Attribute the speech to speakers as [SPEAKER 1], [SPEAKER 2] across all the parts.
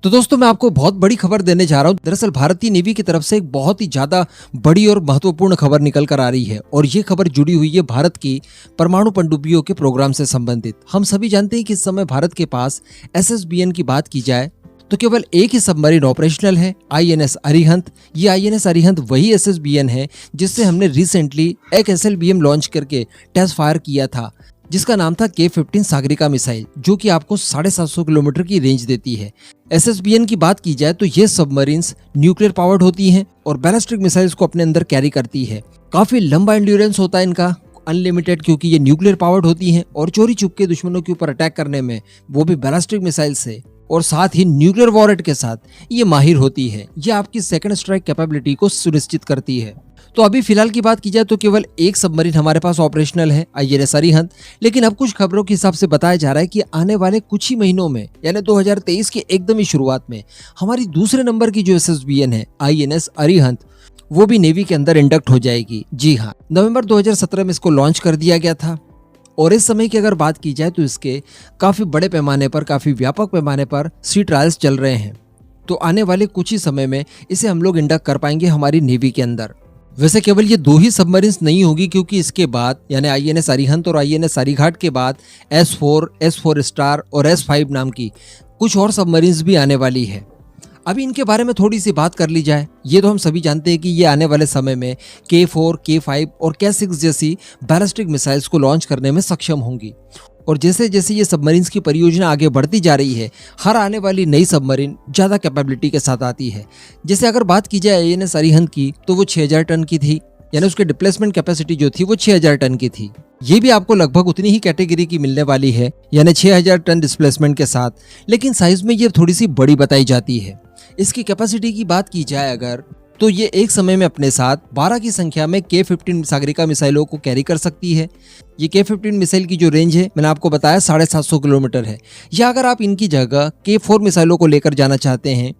[SPEAKER 1] तो दोस्तों मैं आपको बहुत बड़ी खबर देने जा रहा हूँ। दरअसल भारतीय नेवी की तरफ से एक बहुत ही ज्यादा बड़ी और महत्वपूर्ण खबर निकल कर आ रही है और ये खबर जुड़ी हुई है भारत की परमाणु पनडुब्बियों के प्रोग्राम से संबंधित। हम सभी जानते हैं कि इस समय भारत के पास SSBN की बात की जाए तो केवल एक ही सबमरीन ऑपरेशनल है, INS अरिहंत। ये INS अरिहंत वही SSBN है जिससे हमने रिसेंटली एक SLBM लॉन्च करके टेस्ट फायर किया था, जिसका नाम था K-15 सागरिका मिसाइल, जो कि आपको 750 किलोमीटर की रेंज देती है। SSBN की बात की जाए तो ये सबमरीन्स न्यूक्लियर पावर्ड होती हैं और बैलिस्टिक मिसाइल्स को अपने अंदर कैरी करती है। काफी लंबा एंड्योरेंस होता है इनका, अनलिमिटेड, क्योंकि ये न्यूक्लियर पावर्ड होती हैं और चोरी छुप के दुश्मनों के ऊपर अटैक करने में, वो भी बैलिस्टिक मिसाइल से, और साथ ही न्यूक्लियर वॉरेट के साथ ये माहिर होती है। ये आपकी सेकंड स्ट्राइक कैपेबिलिटी को सुनिश्चित करती है। तो अभी फिलहाल की बात की जाए तो केवल एक सबमरीन हमारे पास ऑपरेशनल है, INS अरिहंत। लेकिन अब कुछ खबरों के हिसाब से बताया जा रहा है कि आने वाले कुछ ही महीनों में, यानी 2023 के एकदम ही शुरुआत में, हमारी दूसरे नंबर की जो SSBN है, INS अरिहंत, वो भी नेवी के अंदर इंडक्ट हो जाएगी। जी हाँ, नवंबर 2017 में इसको लॉन्च कर दिया गया था और इस समय की अगर बात की जाए तो इसके काफी बड़े पैमाने पर, काफी व्यापक पैमाने पर सी ट्रायल्स चल रहे हैं। तो आने वाले कुछ ही समय में इसे हम लोग इंडक्ट कर पाएंगे हमारी नेवी के अंदर। वैसे केवल ये दो ही सबमरीन्स नहीं होगी, क्योंकि इसके बाद यानी INS अरिहंत और INS अरिघाट के बाद S4, S4 स्टार और S5 नाम की कुछ और सबमरीन्स भी आने वाली है। अभी इनके बारे में थोड़ी सी बात कर ली जाए। ये तो हम सभी जानते हैं कि ये आने वाले समय में K4, K5 और K6 जैसी बैलिस्टिक मिसाइल्स को लॉन्च करने में सक्षम होंगी। और जैसे जैसे ये सबमरीन्स की परियोजना आगे बढ़ती जा रही है, हर आने वाली नई सबमरीन ज़्यादा कैपेबिलिटी के साथ आती है। जैसे अगर बात की जाए INS अरिहंत की, तो वो 6000 टन की थी, यानी उसके डिप्लेसमेंट कैपेसिटी जो थी वो 6000 टन की थी। ये भी आपको लगभग उतनी ही कैटेगरी की मिलने वाली है, यानी 6000 टन डिस्प्लेसमेंट के साथ, लेकिन साइज में ये थोड़ी सी बड़ी बताई जाती है। इसकी कैपेसिटी की बात की जाए अगर, तो ये एक समय में अपने साथ 12 की संख्या में K-15 सागरिका मिसाइलों को कैरी कर सकती है। ये K-15 मिसाइल की जो रेंज है, मैंने आपको बताया 750 किलोमीटर है। या अगर आप इनकी जगह K4 मिसाइलों को लेकर जाना चाहते हैं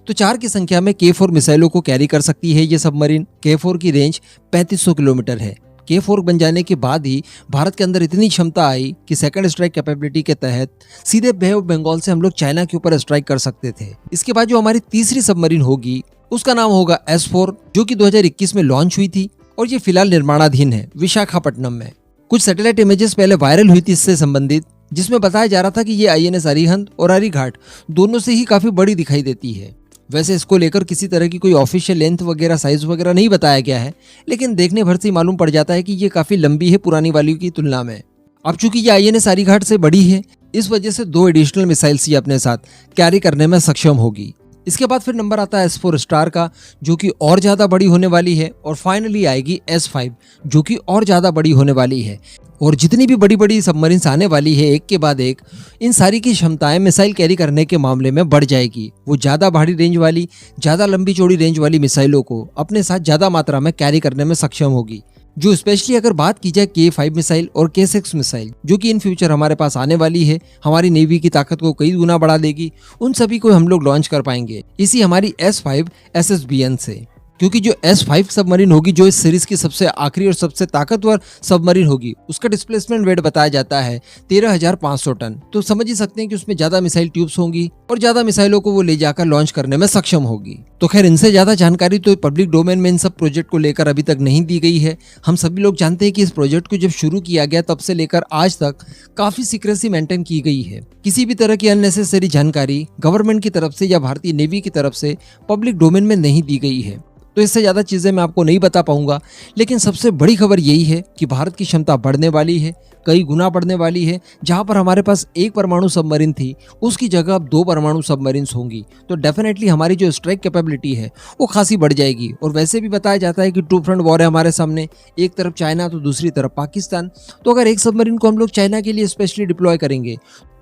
[SPEAKER 1] तो 4 की संख्या में K4 मिसाइलों को कैरी कर सकती है ये सबमरीन। K4 की रेंज 3500 किलोमीटर है। K4 बन जाने के बाद ही भारत के अंदर इतनी क्षमता आई कि सेकंड स्ट्राइक कैपेबिलिटी के तहत सीधे बे ऑफ बंगाल से हम लोग चाइना के ऊपर स्ट्राइक कर सकते थे। इसके बाद जो हमारी तीसरी सबमरीन होगी उसका नाम होगा S4, जो कि 2021 में लॉन्च हुई थी और ये फिलहाल निर्माणाधीन है विशाखापट्टनम में। कुछ सैटेलाइट इमेजेस पहले वायरल हुई थी इससे संबंधित, जिसमें बताया जा रहा था कि ये INS अरिहंत और अरिघाट दोनों से ही काफी बड़ी दिखाई देती है। वैसे इसको लेकर किसी तरह की कोई ऑफिशियल लेंथ वगैरह, साइज वगैरह नहीं बताया गया है, लेकिन देखने भर से मालूम पड़ जाता है कि ये काफी लंबी है पुरानी वाली की तुलना में। अब चूंकि ये INS अरिघाट से बड़ी है, इस वजह से 2 एडिशनल मिसाइल्स ये अपने साथ कैरी करने में सक्षम होगी। इसके बाद फिर नंबर आता है S4 स्टार का, जो कि और ज्यादा बड़ी होने वाली है, और फाइनली आएगी S5, जो कि और ज्यादा बड़ी होने वाली है। और जितनी भी बड़ी बड़ी सबमरीन्स आने वाली है एक के बाद एक, इन सारी की क्षमताएं मिसाइल कैरी करने के मामले में बढ़ जाएगी। वो ज्यादा भारी रेंज वाली, ज्यादा लंबी चौड़ी रेंज वाली मिसाइलों को अपने साथ ज्यादा मात्रा में कैरी करने में सक्षम होगी। जो स्पेशली अगर बात की जाए K5 मिसाइल और K6 मिसाइल, जो कि इन फ्यूचर हमारे पास आने वाली है, हमारी नेवी की ताकत को कई गुना बढ़ा देगी, उन सभी को हम लोग लॉन्च कर पाएंगे इसी हमारी S5 SSBN से। क्योंकि जो S5 सबमरीन होगी, जो इस सीरीज की सबसे आखिरी और सबसे ताकतवर सबमरीन होगी, उसका डिस्प्लेसमेंट वेट बताया जाता है 13,500 टन। तो समझ ही सकते हैं कि उसमें ज्यादा मिसाइल ट्यूब्स होंगी और ज्यादा मिसाइलों को वो ले जाकर लॉन्च करने में सक्षम होगी। तो खैर, इनसे ज्यादा जानकारी तो पब्लिक डोमेन में इन सब प्रोजेक्ट को लेकर अभी तक नहीं दी गई है। हम सभी लोग जानते हैं कि इस प्रोजेक्ट को जब शुरू किया गया तब से लेकर आज तक काफी सीक्रेसी मेंटेन की गई है। किसी भी तरह की अननेसेसरी जानकारी गवर्नमेंट की तरफ से या भारतीय नेवी की तरफ से पब्लिक डोमेन में नहीं दी गई है। तो इससे ज़्यादा चीज़ें मैं आपको नहीं बता पाऊंगा, लेकिन सबसे बड़ी खबर यही है कि भारत की क्षमता बढ़ने वाली है, कई गुना बढ़ने वाली है। जहां पर हमारे पास एक परमाणु सबमरीन थी, उसकी जगह अब 2 परमाणु सबमरीन्स होंगी। तो डेफिनेटली हमारी जो स्ट्राइक कैपेबिलिटी है वो खासी बढ़ जाएगी। और वैसे भी बताया जाता है कि 2 फ्रंट वॉर है हमारे सामने, एक तरफ चाइना तो दूसरी तरफ पाकिस्तान। तो अगर एक सबमरीन को हम लोग चाइना के लिए स्पेशली डिप्लॉय करेंगे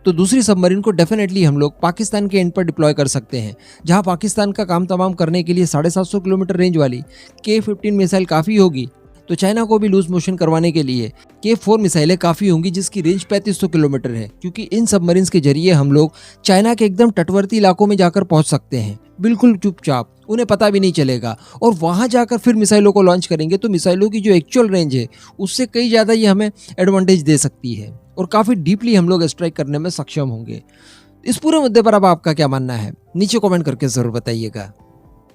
[SPEAKER 1] तो दूसरी सबमरीन को डेफिनेटली हम लोग पाकिस्तान के एंड पर डिप्लॉय कर सकते हैं। जहां पाकिस्तान का काम तमाम करने के लिए 750 किलोमीटर रेंज वाली K-15 मिसाइल काफ़ी होगी, तो चाइना को भी लूज मोशन करवाने के लिए K4 मिसाइलें काफ़ी होंगी, जिसकी रेंज 3500 किलोमीटर है। क्योंकि इन सबमरीन्स के जरिए हम लोग चाइना के एकदम तटवर्ती इलाकों में जाकर पहुंच सकते हैं, बिल्कुल चुपचाप, उन्हें पता भी नहीं चलेगा। और वहां जाकर फिर मिसाइलों को लॉन्च करेंगे तो मिसाइलों की जो एक्चुअल रेंज है उससे कई ज़्यादा ये हमें एडवांटेज दे सकती है और काफ़ी डीपली हम लोग स्ट्राइक करने में सक्षम होंगे। इस पूरे मुद्दे पर अब आपका क्या मानना है? नीचे कमेंट करके जरूर बताइएगा।